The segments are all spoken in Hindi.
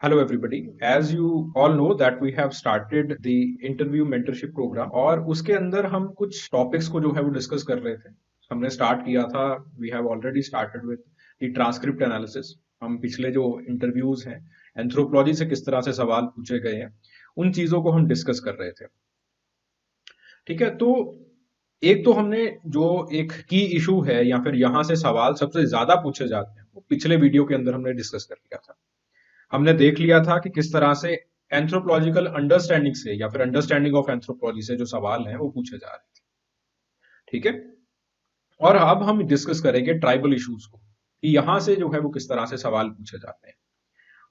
Hello everybody. As you all know that we have started the interview mentorship program और उसके अंदर हम कुछ टॉपिक्स को जो है वो डिस्कस कर रहे थे। हमने स्टार्ट किया था, we have already started with the transcript analysis. हम पिछले जो इंटरव्यूज हैं एंथ्रोपोलॉजी से किस तरह से सवाल पूछे गए हैं उन चीजों को हम डिस्कस कर रहे थे। ठीक है, तो एक तो हमने जो एक की इशू है या फिर यहाँ से सवाल सबसे ज्यादा पूछे जाते हैं वो पिछले वीडियो के अंदर हमने डिस्कस कर लिया था। हमने देख लिया था कि किस तरह से एंथ्रोपोलॉजिकल अंडरस्टैंडिंग से या फिर अंडरस्टैंडिंग ऑफ एंथ्रोपोलॉजी से जो सवाल हैं वो पूछे जा रहे थे। ठीक है, और अब हम डिस्कस करेंगे ट्राइबल इश्यूज को कि यहां से जो है वो किस तरह से सवाल पूछे जाते हैं।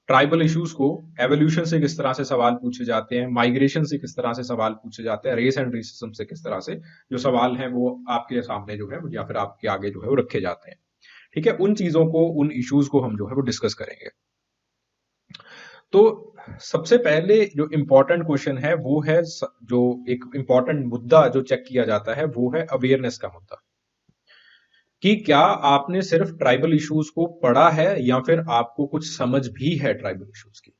ट्राइबल इश्यूज को एवोल्यूशन से किस तरह से सवाल पूछे जाते हैं, माइग्रेशन से किस तरह से सवाल पूछे जाते हैं, रेस एंड रेसिज्म से किस तरह से जो सवाल हैं वो आपके सामने जो है या फिर आपके आगे जो है वो रखे जाते हैं। ठीक है, उन चीजों को, उन इश्यूज को हम जो है वो डिस्कस करेंगे। तो सबसे पहले जो इंपॉर्टेंट क्वेश्चन है वो है जो एक इंपॉर्टेंट मुद्दा जो चेक किया जाता है वो है अवेयरनेस का मुद्दा, कि क्या आपने सिर्फ ट्राइबल इश्यूज को पढ़ा है या फिर आपको कुछ समझ भी है ट्राइबल इश्यूज की।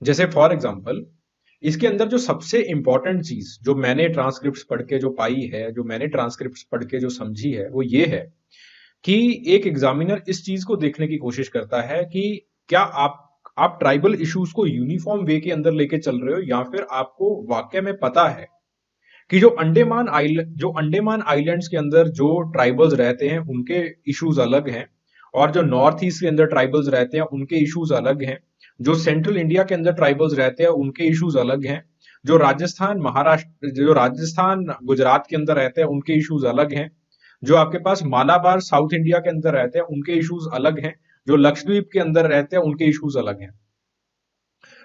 जैसे फॉर एग्जांपल इसके अंदर जो सबसे इंपॉर्टेंट चीज जो मैंने ट्रांसक्रिप्ट्स पढ़ के जो पाई है, जो मैंने ट्रांसक्रिप्ट्स पढ़ के जो समझी है वो ये है कि एक एग्जामिनर इस चीज को देखने की कोशिश करता है कि क्या आप ट्राइबल इश्यूज को यूनिफॉर्म वे के अंदर लेके चल रहे हो या फिर आपको वाकई में पता है कि जो अंडमान आइलैंड्स के अंदर जो ट्राइबल्स रहते हैं उनके इश्यूज अलग हैं, और जो नॉर्थ ईस्ट के अंदर ट्राइबल्स रहते हैं उनके इश्यूज अलग हैं, जो सेंट्रल इंडिया के अंदर ट्राइबल्स रहते हैं उनके इश्यूज अलग हैं, जो राजस्थान गुजरात के अंदर रहते हैं उनके इश्यूज अलग हैं, जो आपके पास मालाबार साउथ इंडिया के अंदर रहते हैं उनके इश्यूज अलग हैं, जो लक्षद्वीप के अंदर रहते हैं उनके इश्यूज अलग हैं।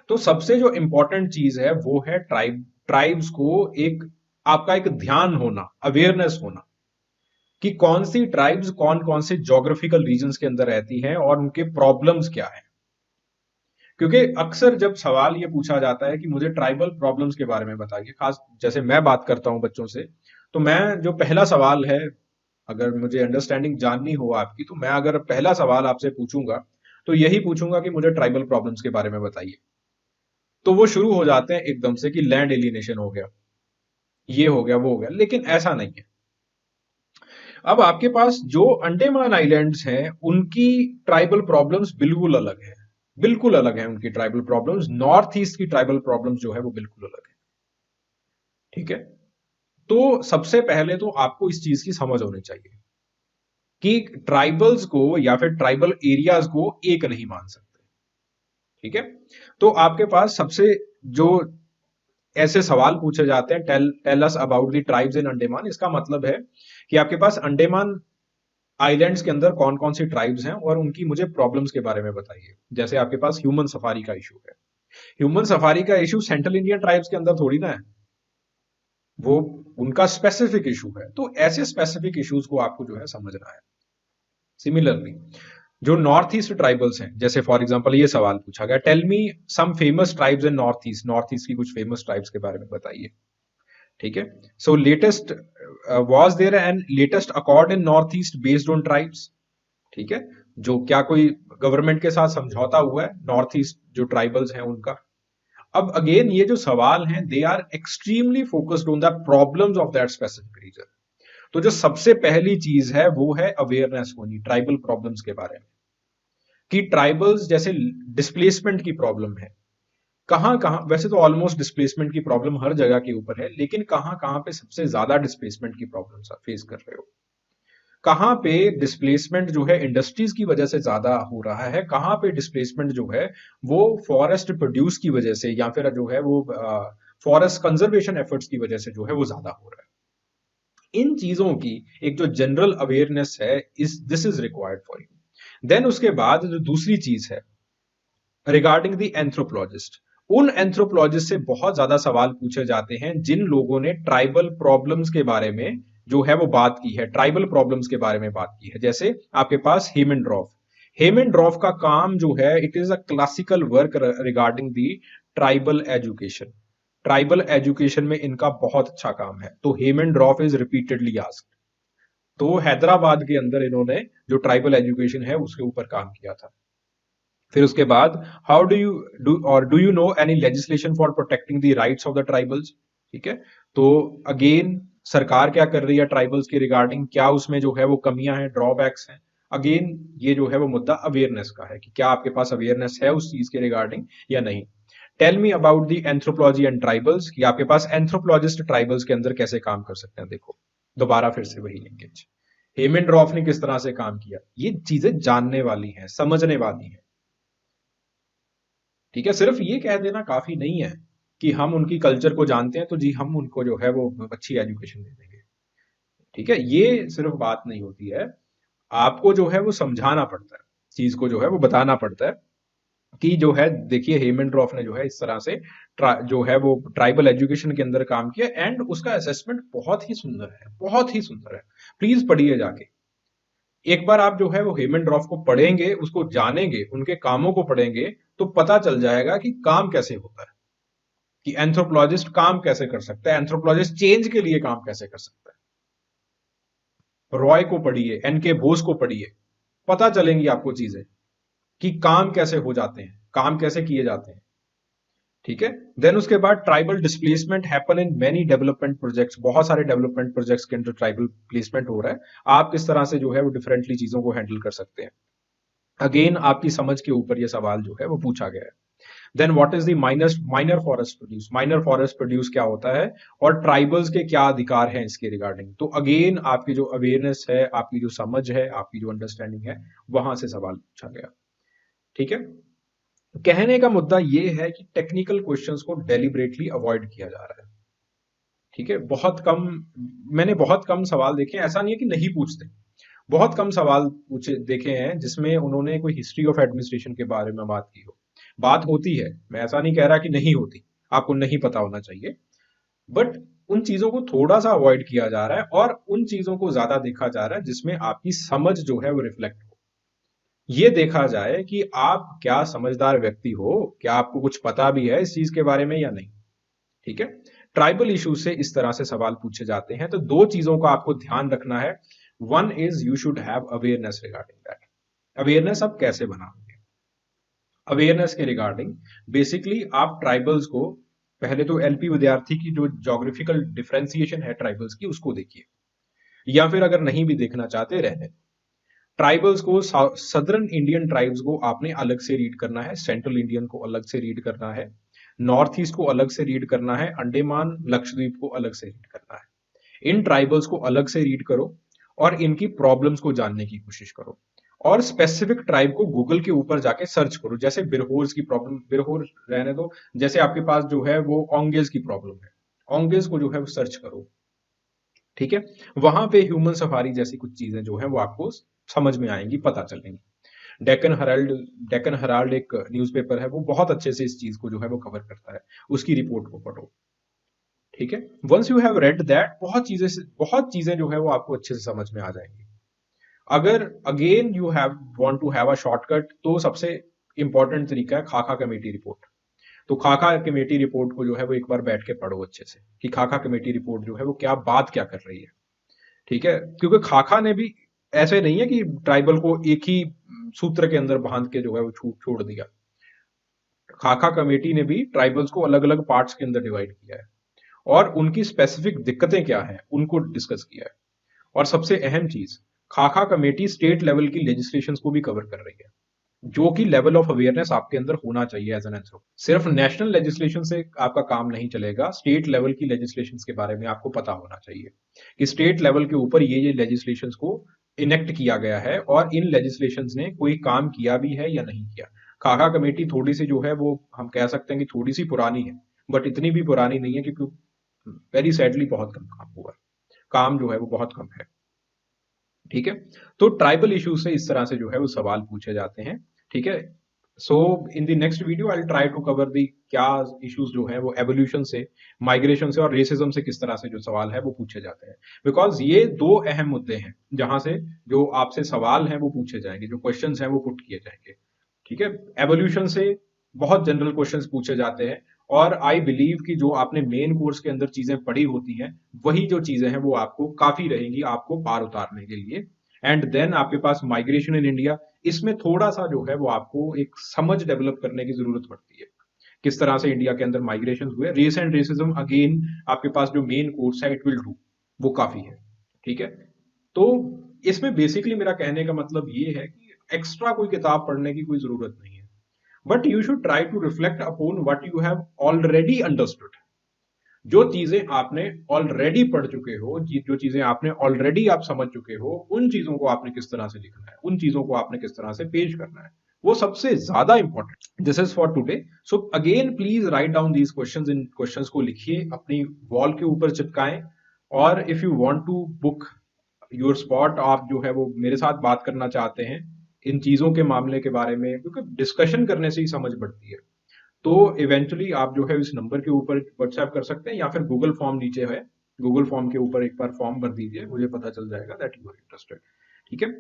तो सबसे जो इंपॉर्टेंट चीज है वो है ट्राइब्स को एक आपका एक ध्यान होना, अवेयरनेस होना कि कौन सी ट्राइब्स कौन कौन से ज्योग्राफिकल रीजन्स के अंदर रहती हैं और उनके प्रॉब्लम्स क्या है। क्योंकि अक्सर जब सवाल ये पूछा जाता है कि मुझे ट्राइबल प्रॉब्लम्स के बारे में बताइए, खास जैसे मैं बात करता हूं बच्चों से, तो मैं जो पहला सवाल है, अगर मुझे अंडरस्टैंडिंग जाननी हो आपकी, तो मैं अगर पहला सवाल आपसे पूछूंगा तो यही पूछूंगा कि मुझे ट्राइबल प्रॉब्लम्स के बारे में बताइए। तो वो शुरू हो जाते हैं एकदम से कि लैंड एलिनेशन हो गया, ये हो गया, वो हो गया, लेकिन ऐसा नहीं है। अब आपके पास जो अंडमान आइलैंड्स हैं उनकी ट्राइबल प्रॉब्लम्स बिल्कुल अलग है, बिल्कुल अलग है उनकी ट्राइबल प्रॉब्लम्स। नॉर्थ ईस्ट की ट्राइबल प्रॉब्लम्स जो है वो बिल्कुल अलग है। ठीक है, तो सबसे पहले तो आपको इस चीज की समझ होनी चाहिए कि ट्राइबल्स को या फिर ट्राइबल एरियाज को एक नहीं मान सकते। ठीक है, तो आपके पास सबसे जो ऐसे सवाल पूछे जाते हैं, tell us about the tribes in Andaman, इसका मतलब है कि आपके पास अंडमान आइलैंड्स के अंदर कौन कौन सी ट्राइब्स हैं और उनकी मुझे प्रॉब्लम्स के बारे में बताइए। जैसे आपके पास ह्यूमन सफारी का इशू है, ह्यूमन सफारी का इशू सेंट्रल इंडियन ट्राइब्स के अंदर थोड़ी ना है, वो उनका स्पेसिफिक इशू है। तो ऐसे स्पेसिफिक इश्यूज को आपको जो है समझना है। सिमिलरली जो नॉर्थ ईस्ट ट्राइबल्स हैं, जैसे फॉर एग्जांपल ये सवाल पूछा गया, tell me some famous tribes in north east की कुछ फेमस ट्राइब्स के बारे में बताइए। ठीक है, so latest was there an latest accord in north east based on tribes. ठीक है, जो क्या कोई गवर्नमेंट के साथ समझौता हुआ है नॉर्थ ईस्ट जो ट्राइबल्स हैं उनका। अब अगेन ये जो सवाल हैं they are extremely focused on the problems of that specific region. तो जो सबसे पहली चीज है वो है अवेयरनेस होनी ट्राइबल प्रॉब्लम्स के बारे में, कि ट्राइबल्स जैसे डिस्प्लेसमेंट की प्रॉब्लम है, कहां कहां, वैसे तो ऑलमोस्ट डिस्प्लेसमेंट की प्रॉब्लम हर जगह के ऊपर है, लेकिन कहां कहां पे सबसे ज्यादा डिस्प्लेसमेंट की प्रॉब्लम फेस कर रहे हो, कहां पे डिस्प्लेसमेंट जो है इंडस्ट्रीज की वजह से ज्यादा हो रहा है, कहां पे डिस्प्लेसमेंट जो है वो फॉरेस्ट प्रोड्यूस की वजह से या फिर जो है वो फॉरेस्ट कंजर्वेशन एफर्ट्स की वजह से जो है वो ज्यादा हो रहा है। इन चीजों की एक जो जनरल अवेयरनेस है, इस this is required for you. Then उसके बाद जो दूसरी चीज है रिगार्डिंग द एंथ्रोपोलॉजिस्ट, उन एंथ्रोपोलॉजिस्ट से बहुत ज्यादा सवाल पूछे जाते हैं जिन लोगों ने ट्राइबल प्रॉब्लम्स के बारे में जो है वो बात की है, ट्राइबल प्रॉब्लम्स के बारे में बात की है। जैसे आपके पास हेमेंड्रॉफ का काम जो है it is a classical work regarding the tribal education. Tribal education में इनका बहुत अच्छा काम है, तो हेमेंड्रॉफ इज रिपीटेडली आस्क्ड। तो हैदराबाद के अंदर इन्होंने जो ट्राइबल एजुकेशन है उसके ऊपर काम किया था। फिर उसके बाद how do you know any legislation for protecting the rights of the tribals. ठीक है, तो अगेन सरकार क्या कर रही है ट्राइबल्स के रिगार्डिंग, क्या उसमें जो है वो कमियां हैं, ड्रॉबैक्स हैं। अगेन ये जो है वो मुद्दा अवेयरनेस का है कि क्या आपके पास अवेयरनेस है उस चीज के रिगार्डिंग या नहीं। Tell me about the anthropology and tribals, कि आपके पास एंथ्रोपोलॉजिस्ट ट्राइबल्स के अंदर कैसे काम कर सकते हैं। देखो दोबारा फिर से वही लिंकेज, हेमन रॉफ ने किस तरह से काम किया, ये चीजें जानने वाली हैं, समझने वाली हैं। ठीक है, सिर्फ ये कह देना काफी नहीं है कि हम उनकी कल्चर को जानते हैं तो जी हम उनको जो है वो अच्छी एजुकेशन दे देंगे। ठीक है, ये सिर्फ बात नहीं होती है, आपको जो है वो समझाना पड़ता है, चीज को जो है वो बताना पड़ता है कि जो है देखिए हेमन रॉफ ने जो है इस तरह से जो है वो ट्राइबल एजुकेशन के अंदर काम किया, एंड उसका असेसमेंट बहुत ही सुंदर है, बहुत ही सुंदर है। प्लीज पढ़िए जाके, एक बार आप जो है वो हेमन रॉफ को पढ़ेंगे, उसको जानेंगे, उनके कामों को पढ़ेंगे, तो पता चल जाएगा कि काम कैसे होता है, कि एंथ्रोपोलॉजिस्ट काम कैसे कर सकता है, एंथ्रोपोलॉजिस्ट चेंज के लिए काम कैसे कर सकता है। रॉय को पढ़िए, एनके बोस को पढ़िए, पता चलेंगी आपको चीजें कि काम कैसे हो जाते हैं, काम कैसे किए जाते हैं। ठीक है, देन उसके बाद tribal displacement happen in many development projects, बहुत सारे डेवलपमेंट प्रोजेक्ट्स के अंदर ट्राइबल प्लेसमेंट हो रहा है। आप किस तरह से जो है वो डिफरेंटली चीजों को हैंडल कर सकते हैं। अगेन आपकी समझ के ऊपर ये सवाल जो है वो पूछा गया है। Then what is the minor forest produce, minor forest produce क्या होता है, और ट्राइबल्स के क्या अधिकार हैं इसके रिगार्डिंग। तो अगेन आपकी जो अवेयरनेस है, आपकी जो समझ है, आपकी जो अंडरस्टैंडिंग है, वहां से सवाल पूछा गया। ठीक है, कहने का मुद्दा ये है कि टेक्निकल क्वेश्चंस को डेलिबरेटली अवॉइड किया जा रहा है। ठीक है, बहुत कम, मैंने बहुत कम सवाल देखे हैं, ऐसा नहीं है कि नहीं पूछते, बहुत कम सवाल पूछे देखे हैं जिसमें उन्होंने कोई हिस्ट्री ऑफ एडमिनिस्ट्रेशन के बारे में बात की हो। बात होती है, मैं ऐसा नहीं कह रहा कि नहीं होती, आपको नहीं पता होना चाहिए, बट उन चीजों को थोड़ा सा अवॉइड किया जा रहा है और उन चीजों को ज्यादा देखा जा रहा है जिसमें आपकी समझ जो है वो रिफ्लेक्ट हो। ये देखा जाए कि आप क्या समझदार व्यक्ति हो, क्या आपको कुछ पता भी है इस चीज के बारे में या नहीं। ठीक है, ट्राइबल इश्यूज से इस तरह से सवाल पूछे जाते हैं, तो दो चीजों का आपको ध्यान रखना है। One is you should have awareness regarding that. Awareness आप कैसे बनाओगे, अवेयरनेस के रिगार्डिंग बेसिकली आप ट्राइबल्स को पहले तो एलपी विद्यार्थी की जो जोग्राफिकल डिफरेंशिएशन है ट्राइबल्स की उसको देखिए, या फिर अगर नहीं भी देखना चाहते रहने, ट्राइबल्स को सदर्न इंडियन ट्राइब्स को आपने अलग से रीड करना है, सेंट्रल इंडियन को अलग से रीड करना है, नॉर्थ ईस्ट को अलग से रीड करना है, अंडमान लक्षद्वीप को अलग से रीड करना है। इन ट्राइबल्स को अलग से रीड करो और इनकी प्रॉब्लम्स को जानने की कोशिश करो, और स्पेसिफिक ट्राइब को गूगल के ऊपर जाके सर्च करो। जैसे बिरहोर्स की प्रॉब्लम, बिरहोर रहने दो, जैसे आपके पास जो है वो ओंगेज की प्रॉब्लम है, ओंगेज को जो है वो सर्च करो। ठीक है, वहां पे ह्यूमन सफारी जैसी कुछ चीजें जो है वो आपको समझ में आएंगी, पता चलेंगी। डेक्कन हराल्ड, डेक्कन हराल्ड एक न्यूज़पेपर है, वो बहुत अच्छे से इस चीज को जो है वो कवर करता है, उसकी रिपोर्ट को पढ़ो। ठीक है, once you have read that, बहुत चीजें जो है वो आपको अच्छे से समझ में आ जाएंगी। अगर again you have want to have a shortcut, तो सबसे इंपॉर्टेंट तरीका है खाका कमेटी रिपोर्ट। तो खाका कमेटी रिपोर्ट को जो है वो एक बार बैठ के पढ़ो अच्छे से, कि खाका कमेटी रिपोर्ट जो है वो क्या बात क्या कर रही है। ठीक है, क्योंकि खाका ने भी ऐसे नहीं है कि ट्राइबल को एक ही सूत्र के अंदर बांध के जो है वो छोड़ दिया। खाका कमेटी ने भी ट्राइबल्स को अलग अलग पार्ट्स के अंदर डिवाइड किया है और उनकी स्पेसिफिक दिक्कतें क्या है उनको डिस्कस किया है। और सबसे अहम चीज, खाका कमेटी स्टेट लेवल की लेजिस्लेशन को भी कवर कर रही है, जो कि लेवल ऑफ अवेयरनेस आपके अंदर होना चाहिए एज एन एंथ्रोपोलॉजिस्ट। सिर्फ नेशनल लेजिस्लेशन से आपका काम नहीं चलेगा, स्टेट लेवल की लेजिस्लेशन के बारे में आपको पता होना चाहिए कि स्टेट लेवल के ऊपर ये लेजिस्लेशन को इनेक्ट किया गया है और इन लेजिस्लेशन ने कोई काम किया भी है या नहीं किया। खाका कमेटी थोड़ी सी जो है वो हम कह सकते हैं कि थोड़ी सी पुरानी है, बट इतनी भी पुरानी नहीं है, क्योंकि वेरी सैडली बहुत कम काम हुआ है, काम जो है वो बहुत कम है। ठीक है, तो ट्राइबल इशू से इस तरह से जो है वो सवाल पूछे जाते हैं। ठीक है, so in the next video I will try to cover the क्या इश्यूज जो है वो एवोल्यूशन से, माइग्रेशन से और रेसिज्म से किस तरह से जो सवाल है वो पूछे जाते हैं। बिकॉज ये दो अहम मुद्दे हैं जहां से जो आपसे सवाल हैं वो पूछे जाएंगे, जो क्वेश्चन हैं वो पुट किए जाएंगे। ठीक है, एवोल्यूशन से बहुत जनरल क्वेश्चंस पूछे जाते हैं, और आई बिलीव कि जो आपने मेन कोर्स के अंदर चीजें पढ़ी होती हैं, वही जो चीजें हैं वो आपको काफी रहेंगी आपको पार उतारने के लिए। एंड देन आपके पास माइग्रेशन इन इंडिया। इसमें थोड़ा सा जो है वो आपको एक समझ डेवलप करने की जरूरत पड़ती है, किस तरह से इंडिया के अंदर माइग्रेशन हुए। रेस एंड रेसिज्म अगेन आपके पास जो मेन कोर्स है इट विल डू, वो काफी है, ठीक है। तो इसमें बेसिकली मेरा कहने का मतलब ये है कि एक्स्ट्रा कोई किताब पढ़ने की कोई जरूरत नहीं है, but you should try to reflect upon what you have already understood. जो चीजें आपने ऑलरेडी पढ़ चुके हो, जो चीजें आपने ऑलरेडी आप समझ चुके हो, उन चीजों को आपने किस तरह से लिखना है, उन चीजों को आपने किस तरह से पेश करना है, वो सबसे ज्यादा important. This is for today. So again please write down these questions, इन क्वेश्चंस को लिखिए, अपनी वॉल के ऊपर चिपकाएं। और if you want to book your spot, आप जो है वो मेरे साथ बात करना चाहते हैं इन चीजों के मामले के बारे में, क्योंकि डिस्कशन करने से ही समझ बढ़ती है, तो इवेंचुअली आप जो है इस नंबर के ऊपर व्हाट्सएप कर सकते हैं, या फिर गूगल फॉर्म नीचे है, गूगल फॉर्म के ऊपर एक बार फॉर्म भर दीजिए, मुझे पता चल जाएगा दैट यू आर इंटरेस्टेड, ठीक है।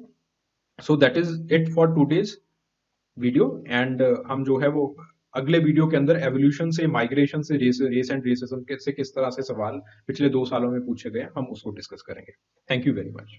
So that is it for today's video. And हम जो है वो अगले वीडियो के अंदर एवोल्यूशन से, माइग्रेशन से, रेस एंड रेसिज्म से किस तरह से सवाल पिछले 2 सालों में पूछे गए हम उसको डिस्कस करेंगे। Thank you very much.